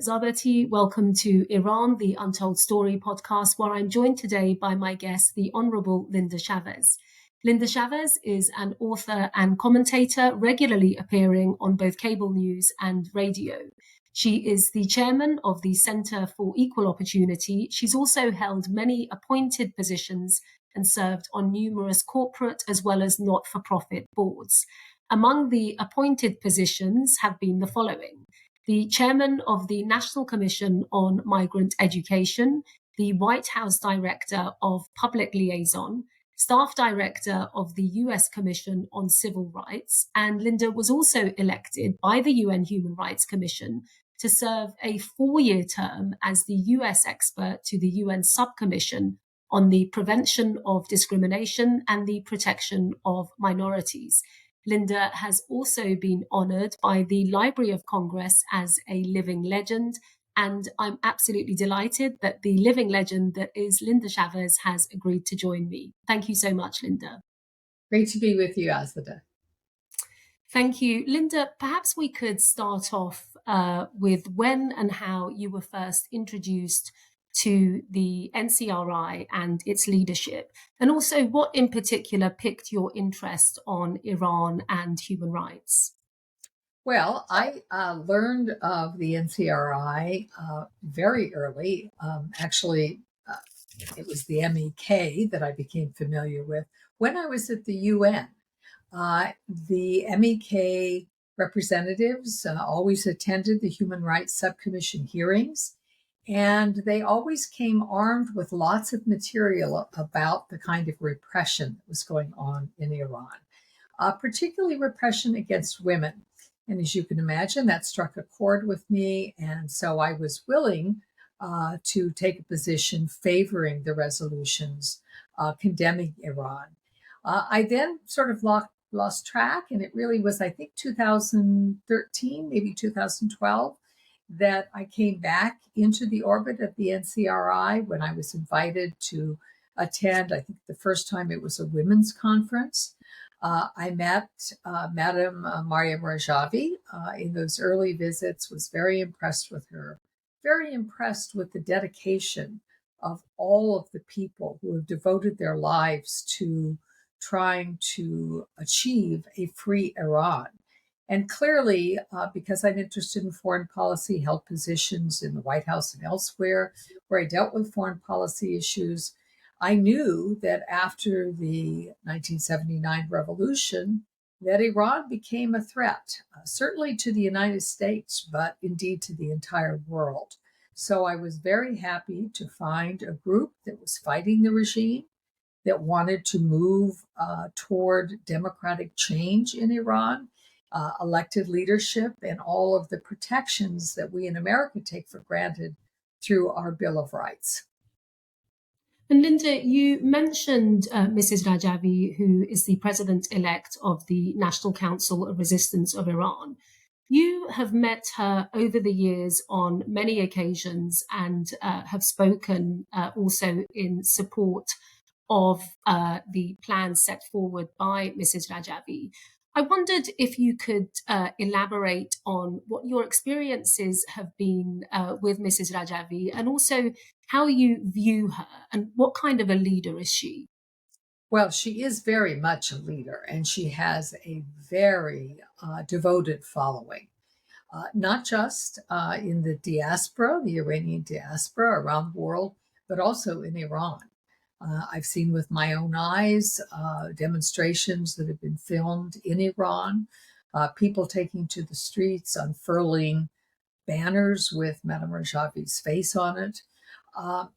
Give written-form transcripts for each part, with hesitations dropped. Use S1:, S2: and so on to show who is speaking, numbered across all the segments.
S1: Zabati. Welcome to Iran, the Untold Story Podcast, where I'm joined today by my guest, the Honorable Linda Chavez. Linda Chavez is an author and commentator regularly appearing on both cable news and radio. She is the chairman of the Center for Equal Opportunity. She's also held many appointed positions and served on numerous corporate as well as not-for-profit boards. Among the appointed positions have been the following: the chairman of the National Commission on Migrant Education, the White House Director of Public Liaison, staff director of the US Commission on Civil Rights, and Linda was also elected by the UN Human Rights Commission to serve a 4-year term as the US expert to the UN Subcommission on the Prevention of Discrimination and the Protection of Minorities. Linda has also been honored by the Library of Congress as a living legend, and I'm absolutely delighted that the living legend that is Linda Chavez has agreed to join me. Thank you so much, Linda.
S2: Great to be with you, Azada.
S1: Thank you. Linda, perhaps we could start off with when and how you were first introduced to the NCRI and its leadership, and also what in particular piqued your interest on Iran and human rights.
S2: Well, I learned of the NCRI very early. It was the MEK that I became familiar with when I was at the UN. The MEK representatives always attended the Human Rights Subcommission hearings, and they always came armed with lots of material about the kind of repression that was going on in Iran, particularly repression against women. And as you can imagine, that struck a chord with me. And so I was willing to take a position favoring the resolutions condemning Iran. I then sort of lost track, and it really was, I think, 2013, maybe 2012, that I came back into the orbit of the NCRI when I was invited to attend. I think the first time it was a women's conference. I met Madam Maryam Rajavi in those early visits, was very impressed with her, very impressed with the dedication of all of the people who have devoted their lives to trying to achieve a free Iran. And clearly, because I'm interested in foreign policy, held positions in the White House and elsewhere where I dealt with foreign policy issues, I knew that after the 1979 revolution, that Iran became a threat, certainly to the United States, but indeed to the entire world. So I was very happy to find a group that was fighting the regime, that wanted to move toward democratic change in Iran, elected leadership, and all of the protections that we in America take for granted through our Bill of Rights.
S1: And Linda, you mentioned Mrs. Rajavi, who is the president-elect of the National Council of Resistance of Iran. You have met her over the years on many occasions and have spoken also in support of the plans set forward by Mrs. Rajavi. I wondered if you could elaborate on what your experiences have been with Mrs. Rajavi, and also how you view her and what kind of a leader is she?
S2: Well, she is very much a leader, and she has a very devoted following, not just in the diaspora, the Iranian diaspora around the world, but also in Iran. I've seen with my own eyes demonstrations that have been filmed in Iran, people taking to the streets, unfurling banners with Madame Rajavi's face on it.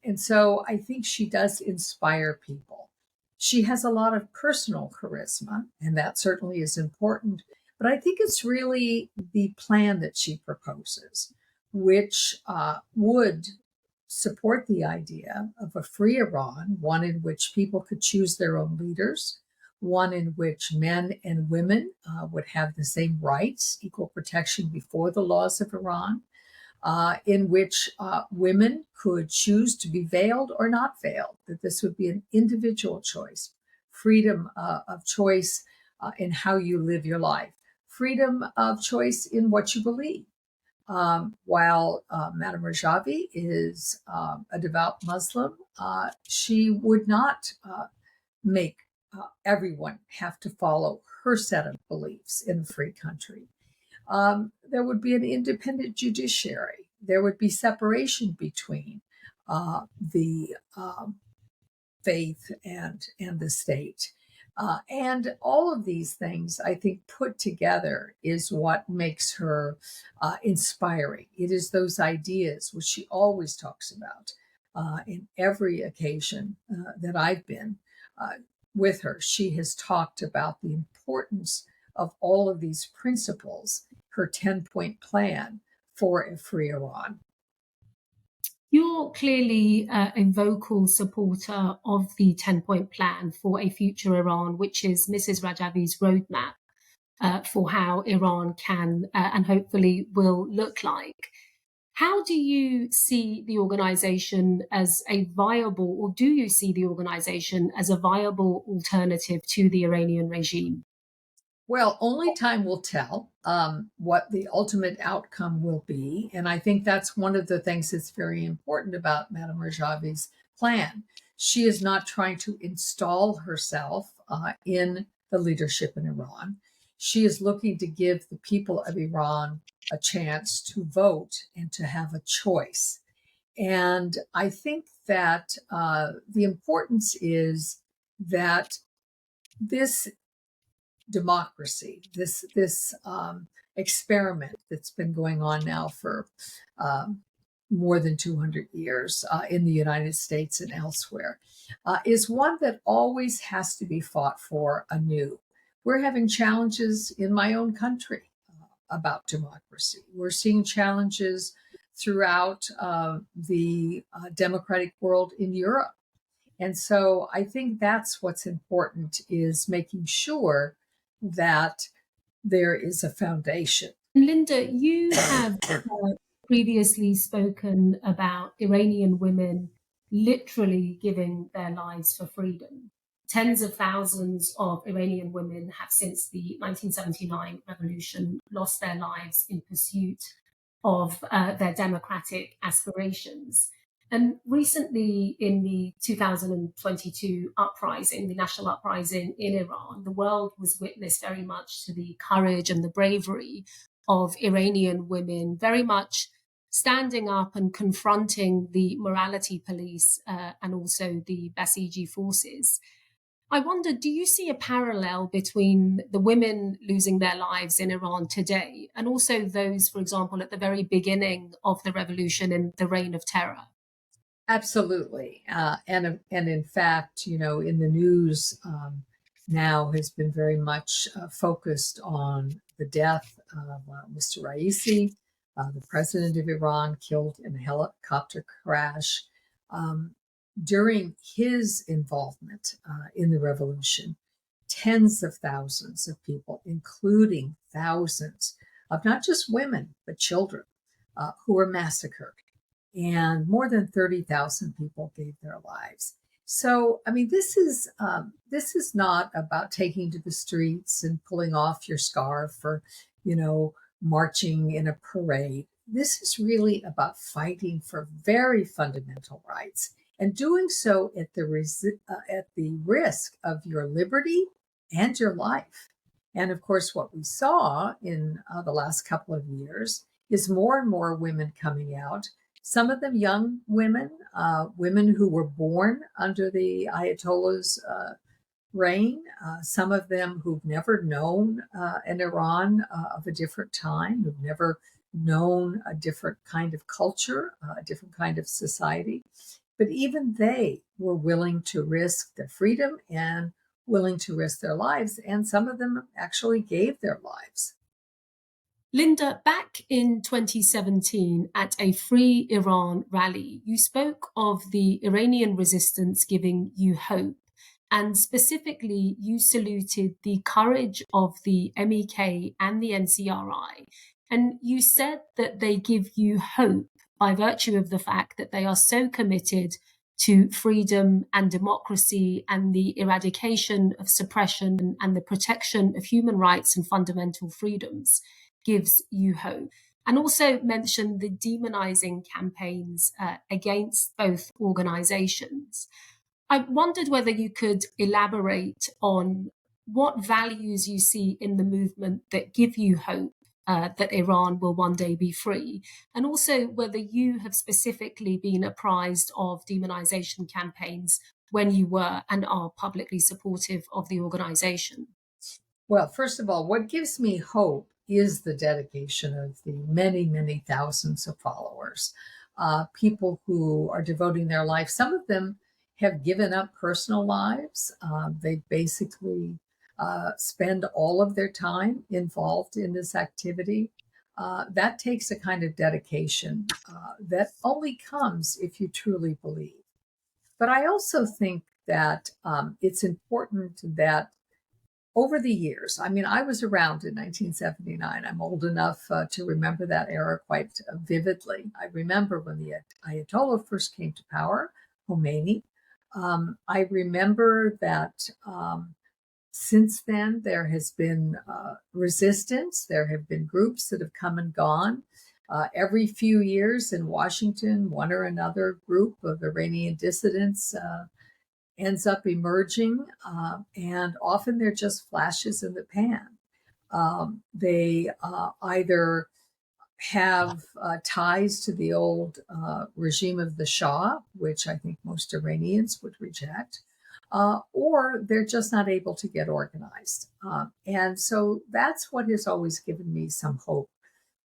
S2: And so I think she does inspire people. She has a lot of personal charisma, and that certainly is important. But I think it's really the plan that she proposes, which would support the idea of a free Iran, one in which people could choose their own leaders, one in which men and women would have the same rights, equal protection before the laws of Iran, in which women could choose to be veiled or not veiled, that this would be an individual choice, freedom of choice in how you live your life, freedom of choice in what you believe. While Madame Rajavi is a devout Muslim, she would not make everyone have to follow her set of beliefs in a free country. There would be an independent judiciary. There would be separation between the faith and the state. And all of these things, I think, put together is what makes her inspiring. It is those ideas which she always talks about in every occasion that I've been with her. She has talked about the importance of all of these principles, her 10-point plan for a free Iran.
S1: You're clearly a vocal supporter of the 10-point plan for a future Iran, which is Mrs. Rajavi's roadmap for how Iran can and hopefully will look like. How do you see the organization as a viable, or do you see the organization as a viable alternative to the Iranian regime?
S2: Well, only time will tell what the ultimate outcome will be. And I think that's one of the things that's very important about Madame Rajavi's plan. She is not trying to install herself in the leadership in Iran. She is looking to give the people of Iran a chance to vote and to have a choice. And I think that the importance is that this democracy, this experiment that's been going on now for more than 200 years in the United States and elsewhere, is one that always has to be fought for anew. We're having challenges in my own country about democracy. We're seeing challenges throughout the democratic world in Europe. And so I think that's what's important, is making sure that there is a foundation.
S1: Linda, you have previously spoken about Iranian women literally giving their lives for freedom. Tens of thousands of Iranian women have, since the 1979 revolution, lost their lives in pursuit of their democratic aspirations. And recently, in the 2022 uprising, the national uprising in Iran, the world was witness very much to the courage and the bravery of Iranian women, very much standing up and confronting the morality police and also the Basiji forces. I wonder, do you see a parallel between the women losing their lives in Iran today and also those, for example, at the very beginning of the revolution in the Reign of Terror?
S2: Absolutely. And in fact, in the news now has been very much focused on the death of Mr. Raisi, the president of Iran, killed in a helicopter crash. During his involvement in the revolution, tens of thousands of people, including thousands of not just women, but children, who were massacred. And more than 30,000 people gave their lives. So, I mean, this is not about taking to the streets and pulling off your scarf or, marching in a parade. This is really about fighting for very fundamental rights, and doing so at the risk of your liberty and your life. And of course, what we saw in the last couple of years is more and more women coming out. Some of them young women, women who were born under the Ayatollah's reign, some of them who've never known an Iran of a different time, who've never known a different kind of culture, a different kind of society. But even they were willing to risk their freedom and willing to risk their lives. And some of them actually gave their lives.
S1: Linda, back in 2017 at a Free Iran rally, you spoke of the Iranian resistance giving you hope. And specifically, you saluted the courage of the MEK and the NCRI. And you said that they give you hope by virtue of the fact that they are so committed to freedom and democracy and the eradication of suppression and the protection of human rights and fundamental freedoms gives you hope. and also mentioned the demonizing campaigns against both organizations. I wondered whether you could elaborate on what values you see in the movement that give you hope that Iran will one day be free, and also whether you have specifically been apprised of demonization campaigns when you were and are publicly supportive of the organization.
S2: Well, first of all, what gives me hope is the dedication of the many, many thousands of followers, people who are devoting their life. Some of them have given up personal lives. They basically spend all of their time involved in this activity. That takes a kind of dedication that only comes if you truly believe. But I also think that it's important that over the years, I mean, I was around in 1979. I'm old enough to remember that era quite vividly. I remember when the Ayatollah first came to power, Khomeini. I remember that since then there has been resistance. There have been groups that have come and gone. Every few years in Washington, one or another group of Iranian dissidents ends up emerging, and often they're just flashes in the pan. They either have ties to the old regime of the Shah, which I think most Iranians would reject, or they're just not able to get organized. And so that's what has always given me some hope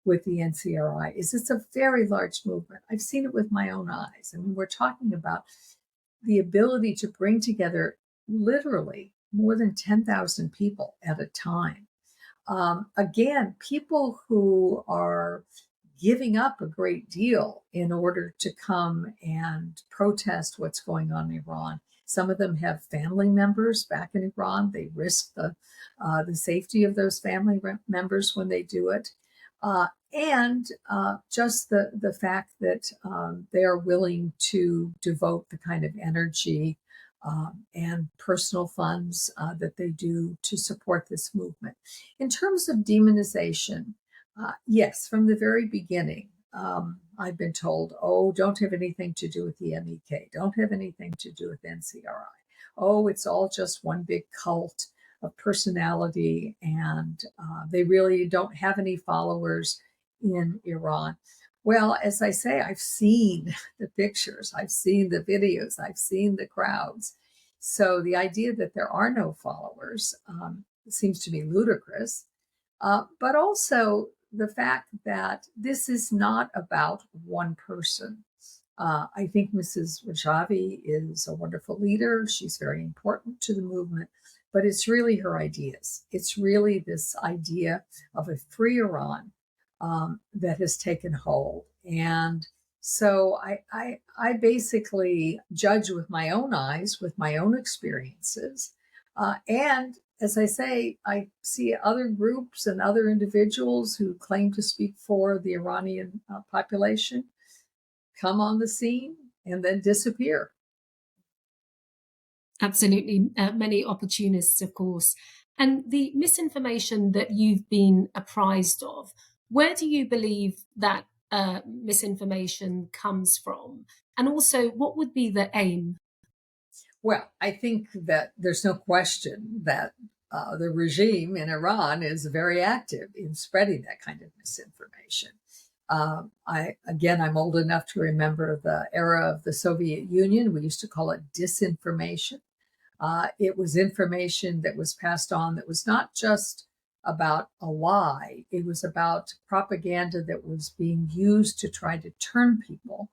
S2: with the NCRI, is it's a very large movement. I've seen it with my own eyes. I mean, we're talking about the ability to bring together literally more than 10,000 people at a time. Again, people who are giving up a great deal in order to come and protest what's going on in Iran. Some of them have family members back in Iran. They risk the safety of those family members when they do it. And just the fact that they are willing to devote the kind of energy and personal funds that they do to support this movement. In terms of demonization, yes, from the very beginning, I've been told, oh, don't have anything to do with the MEK, don't have anything to do with NCRI. Oh, it's all just one big cult of personality, and they really don't have any followers in Iran. Well, as I say, I've seen the pictures, I've seen the videos, I've seen the crowds. So the idea that there are no followers seems to me ludicrous. But also the fact that this is not about one person. I think Mrs. Rajavi is a wonderful leader. She's very important to the movement, but it's really her ideas. It's really this idea of a free Iran that has taken hold. And so I basically judge with my own eyes, with my own experiences. And as I say, I see other groups and other individuals who claim to speak for the Iranian population come on the scene and then disappear.
S1: Absolutely. Many opportunists, of course. And the misinformation that you've been apprised of, where do you believe that misinformation comes from? And also, what would be the aim?
S2: Well, I think that there's no question that the regime in Iran is very active in spreading that kind of misinformation. I'm old enough to remember the era of the Soviet Union. We used to call it disinformation. It was information that was passed on that was not just about a lie. It was about propaganda that was being used to try to turn people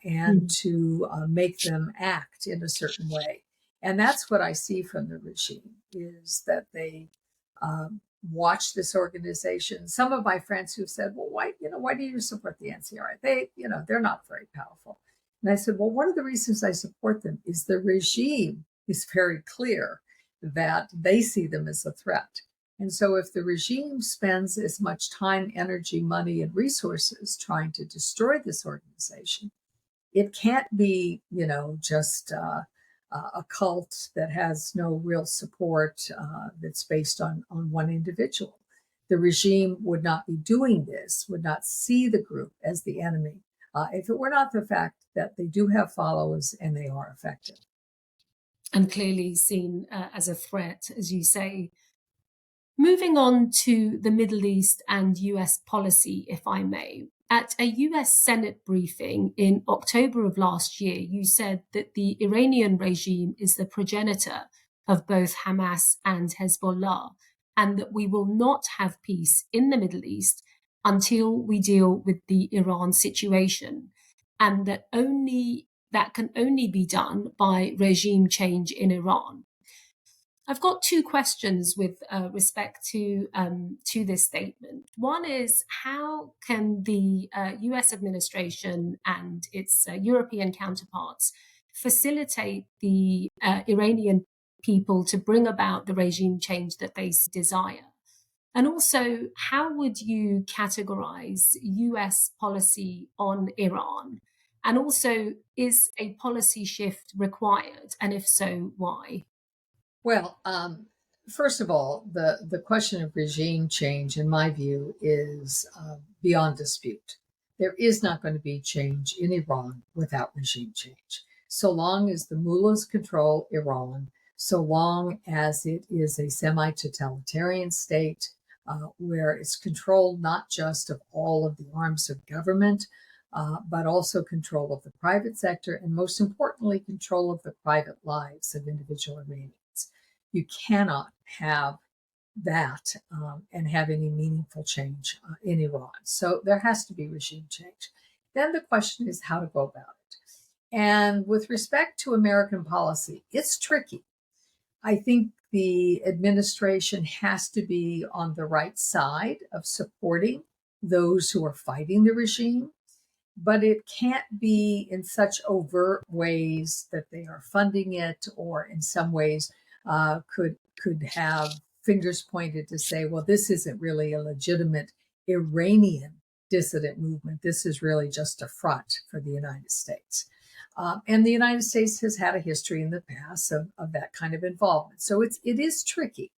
S2: and to make them act in a certain way. And that's what I see from the regime, is that they watch this organization. Some of my friends who said, well, why do you support the NCRI? They're not very powerful. And I said, well, one of the reasons I support them is the regime is very clear that they see them as a threat. And so if the regime spends as much time, energy, money, and resources trying to destroy this organization, it can't be, just a cult that has no real support that's based on one individual. the regime would not be doing this, would not see the group as the enemy, if it were not the fact that they do have followers and they are effective.
S1: And clearly seen as a threat, as you say. Moving on to the Middle East and US policy, if I may. At a US Senate briefing in October of last year, you said that the Iranian regime is the progenitor of both Hamas and Hezbollah, and that we will not have peace in the Middle East until we deal with the Iran situation, and that can only be done by regime change in Iran. I've got two questions with respect to this statement. One is, how can the U.S. administration and its European counterparts facilitate the Iranian people to bring about the regime change that they desire? And also, how would you categorize U.S. policy on Iran? And also, is a policy shift required? And if so, why?
S2: Well, first of all, the question of regime change, in my view, is beyond dispute. There is not going to be change in Iran without regime change. So long as the mullahs control Iran, so long as it is a semi-totalitarian state where it's controlled not just of all of the arms of government, but also control of the private sector, and most importantly, control of the private lives of individual Iranians. You cannot have that and have any meaningful change in Iran. So there has to be regime change. Then the question is how to go about it. And with respect to American policy, it's tricky. I think the administration has to be on the right side of supporting those who are fighting the regime, but it can't be in such overt ways that they are funding it, or in some ways could have fingers pointed to say, well, this isn't really a legitimate Iranian dissident movement. This is really just a front for the United States. And the United States has had a history in the past of that kind of involvement. So it is tricky.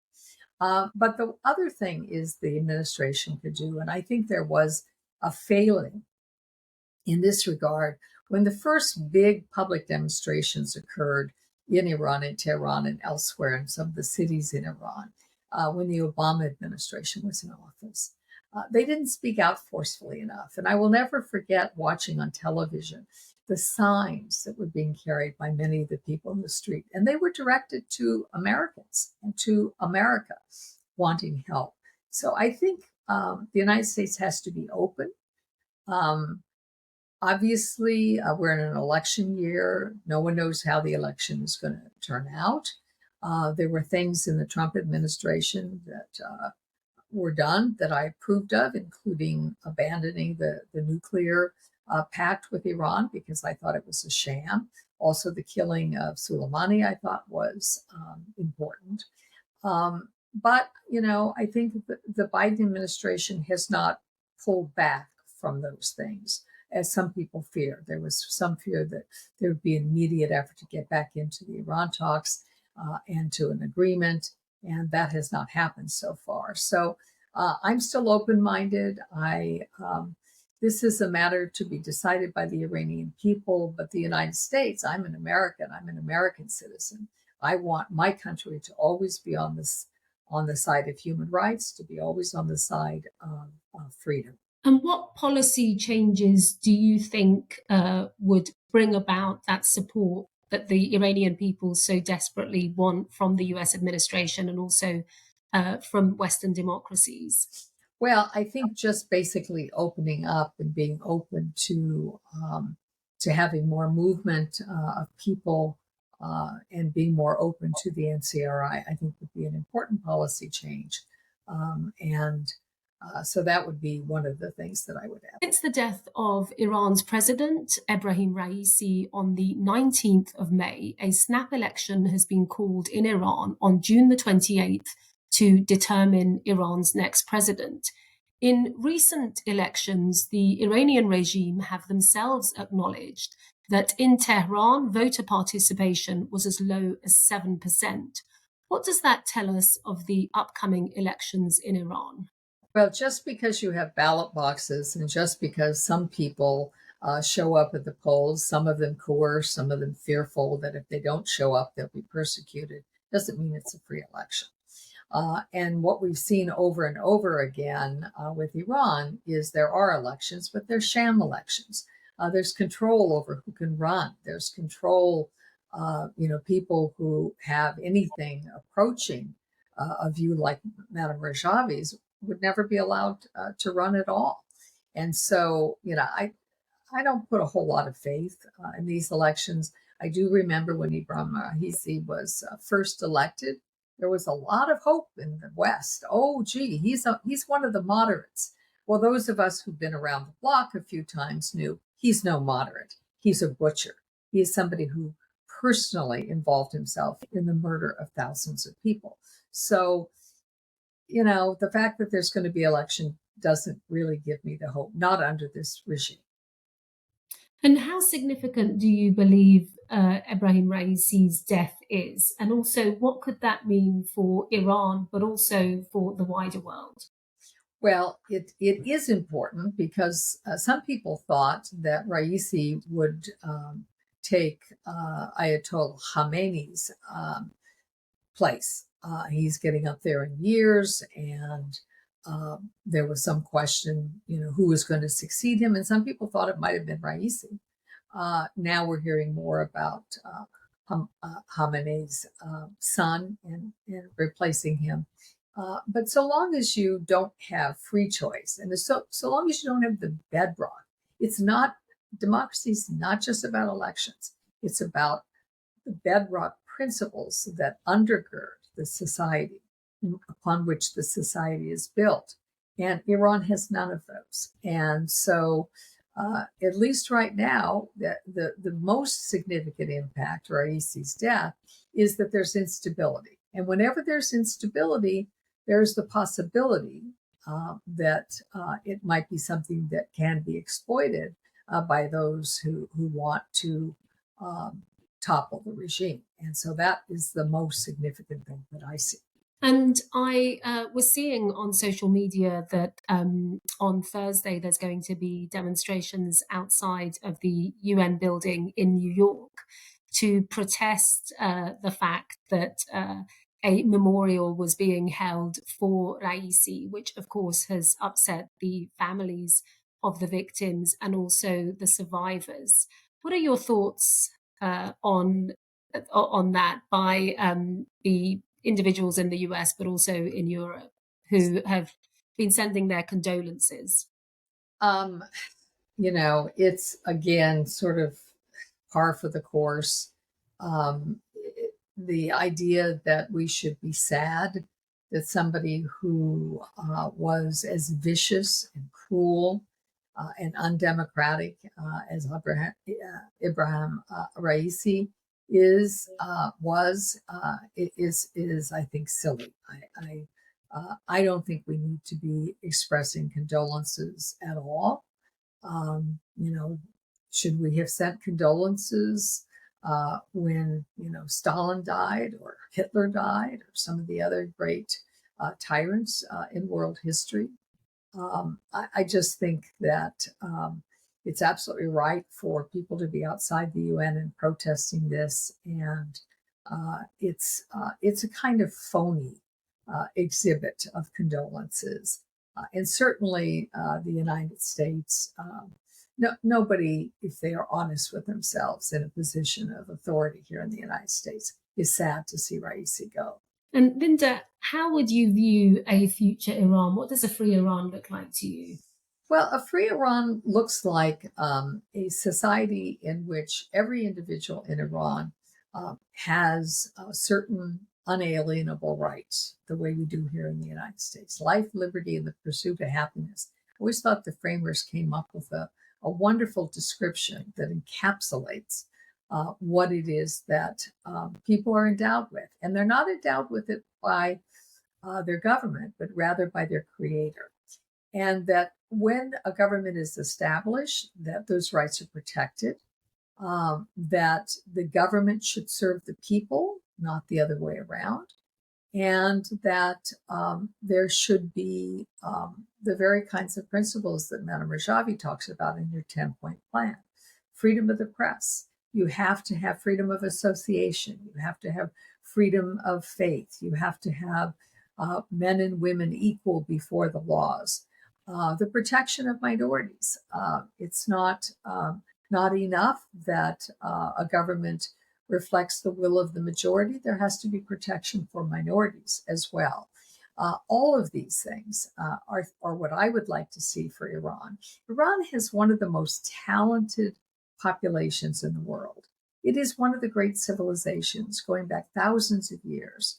S2: But the other thing is the administration could do, and I think there was a failing in this regard when the first big public demonstrations occurred in Iran, in Tehran, and elsewhere in some of the cities in Iran, when the Obama administration was in office. They didn't speak out forcefully enough. And I will never forget watching on television the signs that were being carried by many of the people in the street. And they were directed to Americans and to America wanting help. So I think the United States has to be open. Obviously, we're in an election year. No one knows how the election is going to turn out. There were things in the Trump administration that were done that I approved of, including abandoning the nuclear pact with Iran because I thought it was a sham. Also, the killing of Soleimani I thought was important. But, I think the Biden administration has not pulled back from those things, as some people fear. There was some fear that there would be an immediate effort to get back into the Iran talks and to an agreement, and that has not happened so far. So I'm still open-minded. This is a matter to be decided by the Iranian people, but the United States, I'm an American. I'm an American citizen. I want my country to always be on the side of human rights, to be always on the side of freedom.
S1: And what policy changes do you think would bring about that support that the Iranian people so desperately want from the US administration and also from Western democracies?
S2: Well, I think just basically opening up and being open to having more movement of people and being more open to the NCRI, I think would be an important policy change. So that would be one of the things that I would add.
S1: Since the death of Iran's president, Ebrahim Raisi, on the 19th of May, a snap election has been called in Iran on June the 28th to determine Iran's next president. In recent elections, the Iranian regime have themselves acknowledged that in Tehran, voter participation was as low as 7%. What does that tell us of the upcoming elections in Iran?
S2: Well, just because you have ballot boxes and just because some people show up at the polls, some of them coerced, some of them fearful that if they don't show up, they'll be persecuted, doesn't mean it's a free election. And what we've seen over and over again with Iran is there are elections, but they're sham elections. There's control over who can run. There's control, people who have anything approaching a view like Madame Rajavi's would never be allowed to run at all. And so, I don't put a whole lot of faith in these elections. I do remember when Ibrahim Raisi was first elected, there was a lot of hope in the West. Oh, gee, he's one of the moderates. Well, those of us who've been around the block a few times knew he's no moderate. He's a butcher. He is somebody who personally involved himself in the murder of thousands of people. So, the fact that there's going to be election doesn't really give me the hope, not under this regime.
S1: And how significant do you believe Ebrahim Raisi's death is? And also, what could that mean for Iran, but also for the wider world?
S2: Well, it is important because some people thought that Raisi would take Ayatollah Khamenei's place. He's getting up there in years, and there was some question, who was going to succeed him, and some people thought it might have been Raisi. Now we're hearing more about Khamenei's son and replacing him. But so long as you don't have free choice, and so long as you don't have the bedrock, it's not democracy is not just about elections. It's about the bedrock principles that undergird the society upon which the society is built. And Iran has none of those. And so, at least right now, the most significant impact, Raisi's death, is that there's instability. And whenever there's instability, there's the possibility that it might be something that can be exploited by those who want to topple the regime. And so that is the most significant thing that I see.
S1: And I was seeing on social media that on Thursday there's going to be demonstrations outside of the UN building in New York to protest the fact that a memorial was being held for Raisi, which of course has upset the families of the victims and also the survivors. What are your thoughts on that by the individuals in the US, but also in Europe, who have been sending their condolences?
S2: Um, it's again sort of par for the course. The idea that we should be sad that somebody who was as vicious and cruel and undemocratic as Ibrahim Raisi is I think silly. I don't think we need to be expressing condolences at all. Should we have sent condolences when Stalin died or Hitler died or some of the other great tyrants in world history? I just think that it's absolutely right for people to be outside the UN and protesting this, and it's a kind of phony exhibit of condolences, and certainly the United States. Nobody, if they are honest with themselves in a position of authority here in the United States, is sad to see Raisi go.
S1: And Linda, how would you view a future Iran? What does a free Iran look like to you?
S2: Well, a free Iran looks like a society in which every individual in Iran has certain unalienable rights, the way we do here in the United States: life, liberty, and the pursuit of happiness. I always thought the framers came up with a wonderful description that encapsulates what it is that people are endowed with. And they're not endowed with it by their government, but rather by their creator. And that when a government is established, that those rights are protected, that the government should serve the people, not the other way around, and that there should be the very kinds of principles that Madame Rajavi talks about in your 10-point plan. Freedom of the press. You have to have freedom of association. You have to have freedom of faith. You have to have men and women equal before the laws. The protection of minorities. It's not enough that a government reflects the will of the majority. There has to be protection for minorities as well. All of these things are what I would like to see for Iran. Iran has one of the most talented populations in the world. It is one of the great civilizations going back thousands of years.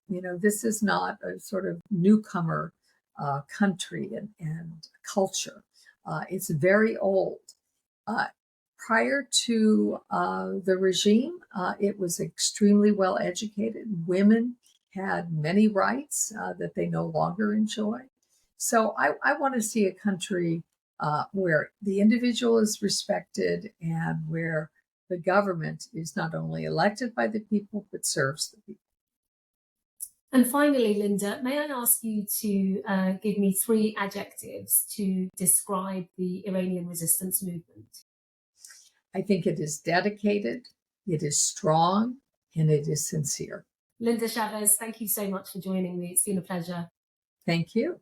S2: This is not a sort of newcomer country and culture. It's very old. Prior to the regime, it was extremely well educated. Women had many rights that they no longer enjoy. So I want to see a country where the individual is respected and where the government is not only elected by the people, but serves the people.
S1: And finally, Linda, may I ask you to give me 3 adjectives to describe the Iranian resistance movement?
S2: I think it is dedicated, it is strong, and it is sincere.
S1: Linda Chavez, thank you so much for joining me. It's been a pleasure.
S2: Thank you.